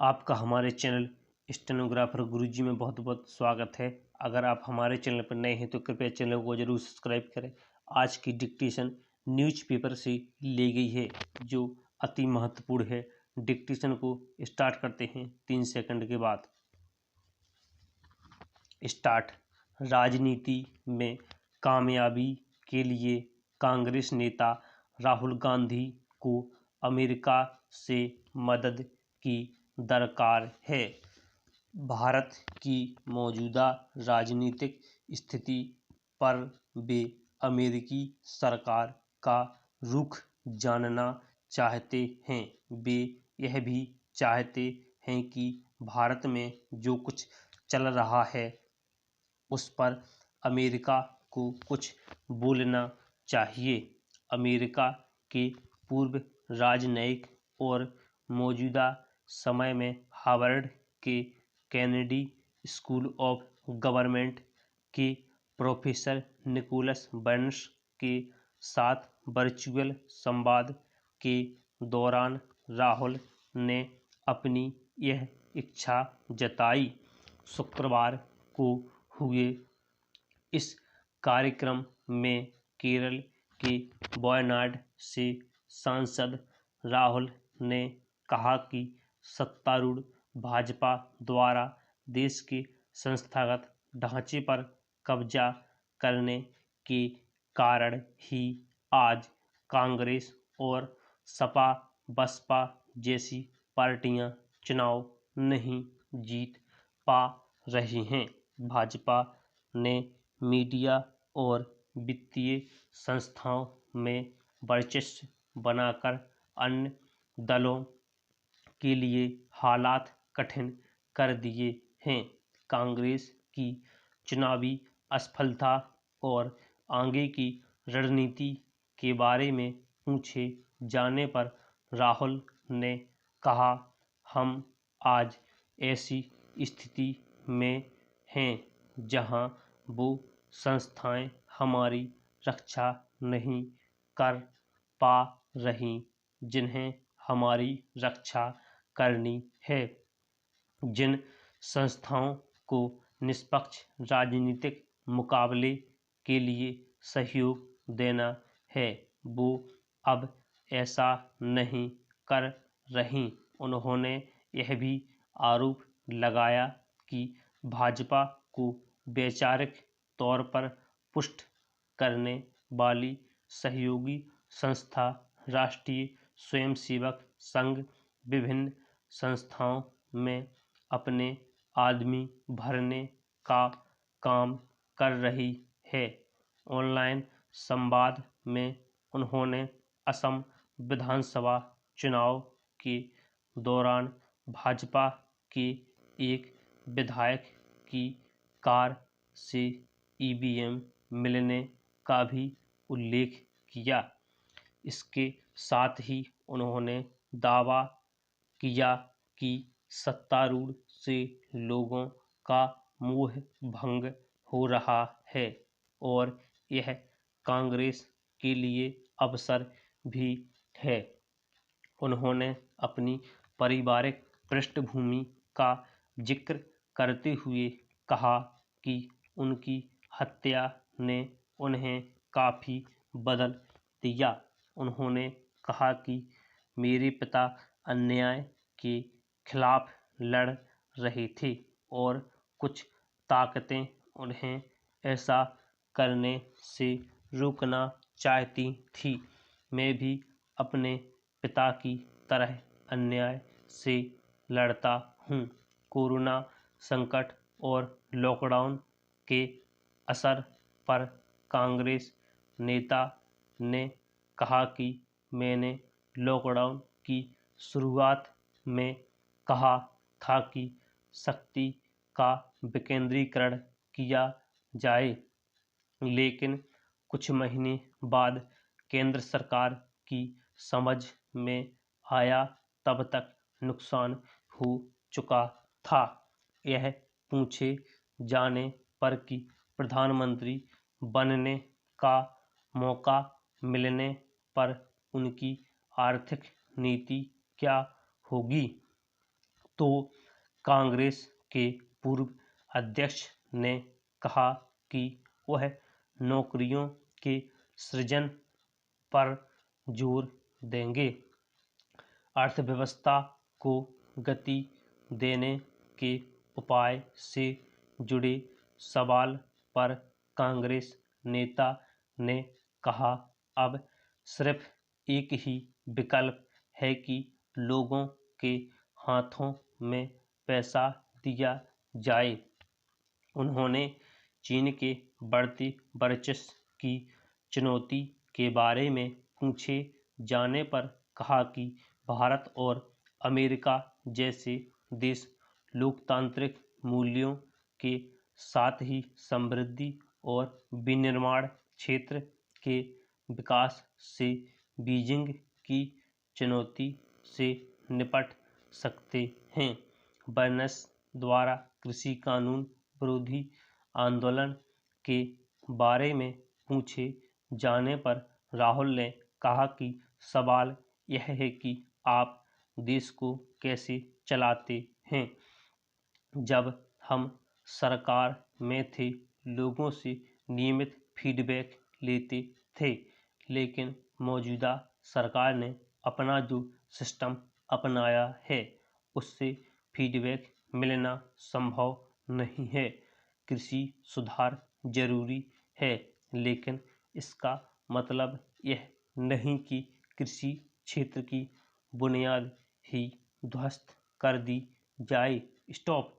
आपका हमारे channel stenographer गुरुजी में बहुत बहुत स्वागत है। अगर आप हमारे चैनल पर नए हैं तो कृपया चैनल को जरूर सब्सक्राइब करें। आज की डिक्टेशन न्यूज़पेपर से ली गई है जो अति महत्वपूर्ण है। डिक्टेशन को स्टार्ट करते हैं 3 सेकंड के बाद। स्टार्ट। राजनीति में कामयाबी के लिए कांग्रेस नेता राहुल गांधी को अमेरिका से मदद की दरकार है। भारत की मौजूदा राजनीतिक स्थिति पर वे अमेरिकी सरकार का रुख जानना चाहते हैं। वे यह भी चाहते हैं कि भारत में जो कुछ चल रहा है उस पर अमेरिका को कुछ बोलना चाहिए। अमेरिका के पूर्व राजनयिक और मौजूदा समय में हार्वर्ड के केनेडी स्कूल ऑफ गवर्नमेंट के प्रोफेसर निकोलस बर्न्स के साथ वर्चुअल संवाद के दौरान राहुल ने अपनी यह इच्छा जताई। शुक्रवार को हुए इस कार्यक्रम में केरल के वायनाड से सांसद राहुल ने कहा कि सत्तारूढ़ भाजपा द्वारा देश के संस्थागत ढांचे पर कब्जा करने के कारण ही आज कांग्रेस और सपा बसपा जैसी पार्टियां चुनाव नहीं जीत पा रही हैं। भाजपा ने मीडिया और वित्तीय संस्थाओं में वर्चस्व बनाकर अन्य दलों के लिए हालात कठिन कर दिए हैं। कांग्रेस की चुनावी असफलता और आगे की रणनीति के बारे में पूछे जाने पर राहुल ने कहा, हम आज ऐसी स्थिति में हैं जहां वो संस्थाएं हमारी रक्षा नहीं कर पा रही जिन्हें हमारी रक्षा करनी है। जिन संस्थाओं को निष्पक्ष राजनीतिक मुकाबले के लिए सहयोग देना है वो अब ऐसा नहीं कर रही। उन्होंने यह भी आरोप लगाया कि भाजपा को वैचारिक तौर पर पुष्ट करने वाली सहयोगी संस्था राष्ट्रीय स्वयंसेवक संघ विभिन्न संस्थाओं में अपने आदमी भरने का काम कर रही है। ऑनलाइन संवाद में उन्होंने असम विधानसभा चुनाव के दौरान भाजपा के एक विधायक की कार से ईवीएम मिलने का भी उल्लेख किया। इसके साथ ही उन्होंने दावा किया कि सत्तारूढ़ से लोगों का मोह भंग हो रहा है और यह कांग्रेस के लिए अवसर भी है। उन्होंने अपनी पारिवारिक पृष्ठभूमि का जिक्र करते हुए कहा कि उनकी हत्या ने उन्हें काफ़ी बदल दिया। उन्होंने कहा कि मेरे पिता अन्याय के खिलाफ लड़ रहे थे और कुछ ताकतें उन्हें ऐसा करने से रोकना चाहती थी। मैं भी अपने पिता की तरह अन्याय से लड़ता हूँ। कोरोना संकट और लॉकडाउन के असर पर कांग्रेस नेता ने कहा कि मैंने लॉकडाउन की शुरुआत में कहा था कि शक्ति का विकेंद्रीकरण किया जाए, लेकिन कुछ महीने बाद केंद्र सरकार की समझ में आया तब तक नुकसान हो चुका था। यह पूछे जाने पर कि प्रधानमंत्री बनने का मौका मिलने पर उनकी आर्थिक नीति क्या होगी, तो कांग्रेस के पूर्व अध्यक्ष ने कहा कि वह नौकरियों के सृजन पर जोर देंगे। अर्थव्यवस्था को गति देने के उपाय से जुड़े सवाल पर कांग्रेस नेता ने कहा, अब सिर्फ एक ही विकल्प है कि लोगों के हाथों में पैसा दिया जाए। उन्होंने चीन के बढ़ते वर्चस्व की चुनौती के बारे में पूछे जाने पर कहा कि भारत और अमेरिका जैसे देश लोकतांत्रिक मूल्यों के साथ ही समृद्धि और विनिर्माण क्षेत्र के विकास से बीजिंग की चुनौती से निपट सकते हैं। बर्न्स द्वारा कृषि कानून विरोधी आंदोलन के बारे में पूछे जाने पर राहुल ने कहा कि सवाल यह है कि आप देश को कैसे चलाते हैं। जब हम सरकार में थे, लोगों से नियमित फीडबैक लेते थे, लेकिन मौजूदा सरकार ने अपना जो सिस्टम अपनाया है, उससे फीडबैक मिलना संभव नहीं है। कृषि सुधार जरूरी है, लेकिन इसका मतलब यह नहीं कि कृषि क्षेत्र की बुनियाद ही ध्वस्त कर दी जाए। स्टॉप।